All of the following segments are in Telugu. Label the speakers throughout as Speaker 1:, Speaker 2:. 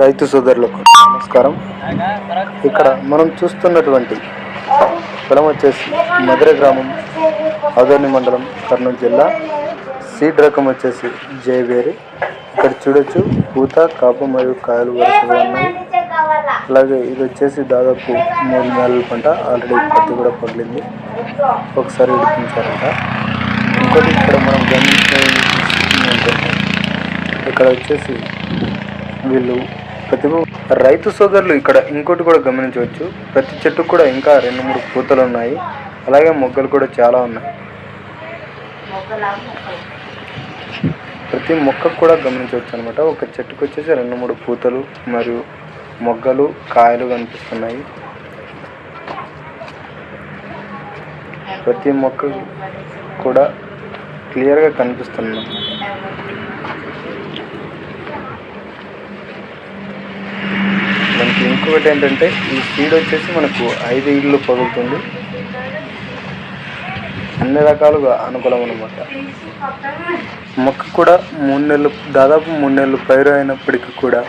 Speaker 1: రైతు సోదరులకు నమస్కారం. ఇక్కడ మనం చూస్తున్నటువంటి పొలం వచ్చేసి మధుర గ్రామం, ఆదోని మండలం, కర్నూలు జిల్లా. సీడ్ రకం వచ్చేసి జయబేరి. ఇక్కడ చూడొచ్చు పూత, కాపు మరియు కాయలు వరుసగా ఉన్నాయి. అలాగే ఇది వచ్చేసి దాదాపు 3 నెలల పంట. ఆల్రెడీ పత్తి కూడా పగిలింది, ఒకసారి ఉడికించారంట. ఇంకోటి ఇక్కడ మనం గమనించేది ఇక్కడ వచ్చేసి వీళ్ళు రైతు సోదరులు ఇక్కడ ఇంకోటి కూడా గమనించవచ్చు. ప్రతి చెట్టుకు కూడా ఇంకా 2-3 పూతలు ఉన్నాయి. అలాగే మొగ్గలు కూడా చాలా ఉన్నాయి. ప్రతి మొక్కకు కూడా గమనించవచ్చు అనమాట. ఒక చెట్టుకు వచ్చేసి 2-3 పూతలు మరియు మొగ్గలు, కాయలు కనిపిస్తున్నాయి. ప్రతి మొక్క కూడా క్లియర్గా కనిపిస్తున్నాయి. మనకి ఇంకొకటి ఏంటంటే ఈ సీడ్ వచ్చేసి మనకు 5 ఇళ్ళు పగులుతుంది. అన్ని రకాలుగా అనుకూలం అన్నమాట. మొక్క కూడా 3 నెలలు, దాదాపు 3 నెలలు పైరు అయినప్పటికీ కూడా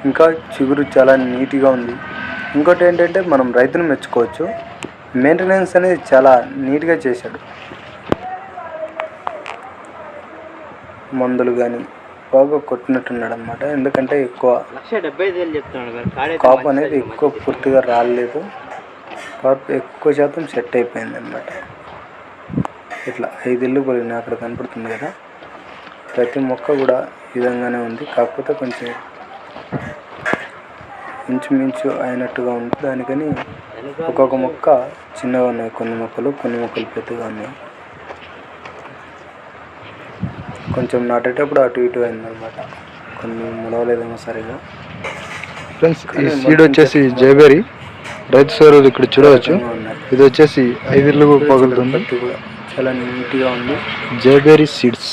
Speaker 1: ఇంకా చిగురు చాలా నీట్గా ఉంది. ఇంకోటి ఏంటంటే మనం రైతును మెచ్చుకోవచ్చు. మెయింటెనెన్స్ అనేది చాలా నీట్గా చేశాడు. మందులు కానీ బాగా కొట్టినట్టున్నాడు అనమాట. ఎందుకంటే ఎక్కువ కాపు అనేది ఎక్కువ పూర్తిగా రాలేదు. కాపు ఎక్కువ శాతం సెట్ అయిపోయింది అనమాట. ఇట్లా 5 ఇళ్ళు పలిగినాయి. అక్కడ కనపడుతుంది కదా, ప్రతి మొక్క కూడా ఈ విధంగానే ఉంది. కాకపోతే కొంచెం ఇంచుమించు అయినట్టుగా ఉంది. దానికని ఒక్కొక్క మొక్క చిన్నగా ఉన్నాయి. కొన్ని మొక్కలు పెద్దగా ఉన్నాయి. కొంచెం నాటేటప్పుడు అటు ఇటు అయిందనమాట. కొన్ని ములవలేదేమో సరిగా.
Speaker 2: ఫ్రెండ్స్, ఈ సీడ్ వచ్చేసి జయబేరి. రైతు సోదరులు ఇక్కడ చూడవచ్చు. ఇది వచ్చేసి 5 ఇళ్ళు పగులుతుంది.
Speaker 1: కూడా చాలా నీట్గా ఉంది.
Speaker 2: జయబేరి సీడ్స్.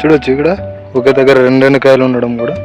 Speaker 2: చూడొచ్చు ఇక్కడ ఒక దగ్గర 2 కాయలు ఉండడం కూడా.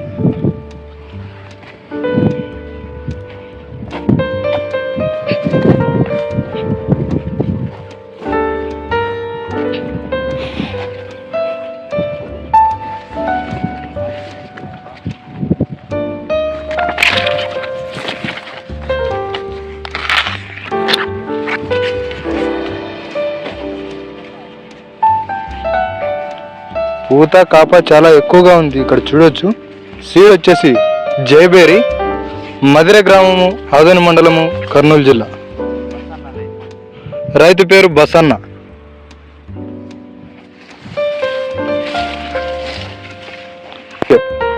Speaker 2: పూత కాప చాలా ఎక్కువగా ఉంది. ఇక్కడ చూడొచ్చు. సీడ్ వచ్చేసి జయబేరి, మధుర గ్రామము, ఆదోని మండలము, కర్నూలు జిల్లా. రైతు పేరు బసన్న.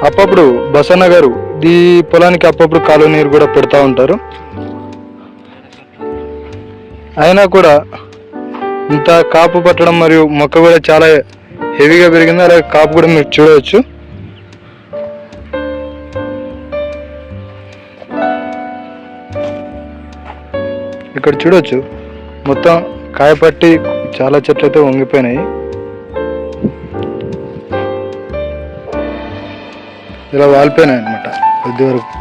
Speaker 2: అప్పుడప్పుడు బసన్న గారు ఈ పొలానికి అప్పుడప్పుడు కాలువ నీరు కూడా పెడతా ఉంటారు. అయినా కూడా ఇంత కాపు పట్టడం మరియు మొక్క కూడా చాలా హెవీగా పెరిగింది. అలాగే కాపు కూడా మీరు చూడవచ్చు. ఇక్కడ చూడవచ్చు మొత్తం కాయపట్టి చాలా చెట్లు అయితే వంగిపోయినాయి. ఇలా వాలిపోయినాయి అన్నమాట కొద్ది వరకు.